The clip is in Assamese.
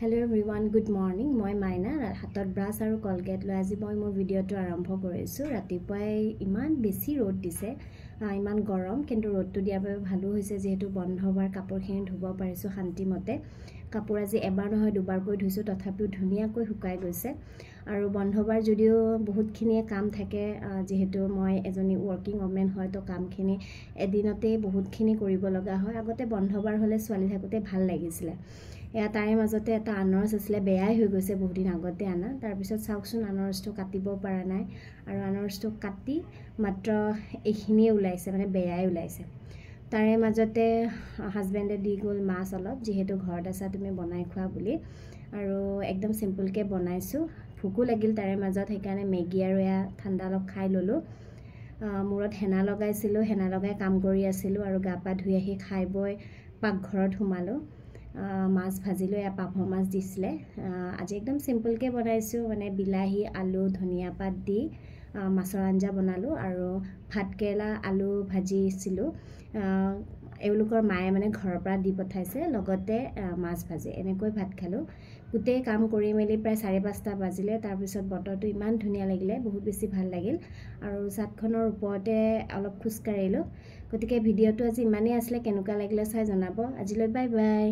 Hello everyone, good morning. মই মাইনা হাতত ব্ৰাছ আৰু কলগেট লৈ আজি মই মোৰ ভিডিঅ'টো আৰম্ভ কৰিছোঁ। ৰাতিপুৱাই ইমান বেছি ৰ'দ দিছে, ইমান গৰম, কিন্তু ৰ'দটো দিয়াৰ বাবে ভালো হৈছে যেহেতু বন্ধবাৰ কাপোৰখিনি ধুব পাৰিছোঁ শান্তিমতে। কাপোৰ আজি এবাৰ নহয় দুবাৰকৈ ধুইছোঁ, তথাপিও ধুনীয়াকৈ শুকাই গৈছে। আৰু বন্ধবাৰ যদিও বহুতখিনিয়ে কাম থাকে, যেহেতু মই এজনী ৱৰ্কিং ওমেন হয়, তো কামখিনি এদিনতেই বহুতখিনি কৰিব লগা হয়। আগতে বন্ধবাৰ হ'লে ছোৱালী থাকোঁতে ভাল লাগিছিলে। তাৰে মাজতে এটা আনাৰস আছিলে, বেয়াই হৈ গৈছে বহুদিন আগতে আনা। তাৰপিছত চাওকচোন আনাৰসটো কাটিব পৰা নাই, আৰু আনাৰসটো কাটি মাত্ৰ এইখিনিয়ে ওলাইছে, মানে বেয়াই ওলাইছে। তাৰে মাজতে হাজবেণ্ডে দি গ'ল মাছ অলপ, যিহেতু ঘৰত আছা তুমি বনাই খোৱা বুলি, আৰু একদম চিম্পলকৈ বনাইছোঁ। ভোকো লাগিল তাৰে মাজত, সেইকাৰণে মেগী আৰু এয়া ঠাণ্ডা অলপ খাই ল'লোঁ। মূৰত হেনা লগাইছিলোঁ, হেনা লগাই কাম কৰি আছিলোঁ, আৰু গা পা ধুই আহি খাই বৈ পাকঘৰত সোমালোঁ। মাছ ভাজিলোঁ, এয়া পাভ মাছ দিছিলে। আজি একদম চিম্পলকৈ বনাইছোঁ, মানে বিলাহী আলু ধনিয়া পাত দি মাছৰ আঞ্জা বনালোঁ, আৰু ভাতকেৰেলা আলু ভাজিছিলোঁ। এওঁলোকৰ মায়ে মানে ঘৰৰ পৰা দি পঠাইছে, লগতে মাছ ভাজি, এনেকৈ ভাত খালোঁ। গোটেই কাম কৰি মেলি প্ৰায় 5:30 বাজিলে। তাৰপিছত বতৰটো ইমান ধুনীয়া লাগিলে, বহুত বেছি ভাল লাগিল, আৰু ছাদখনৰ ওপৰতে অলপ খোজকাঢ়িলোঁ। গতিকে ভিডিঅ'টো আজি ইমানেই আছিলে, কেনেকুৱা লাগিলে চাই জনাব। আজিলৈ বাই বাই।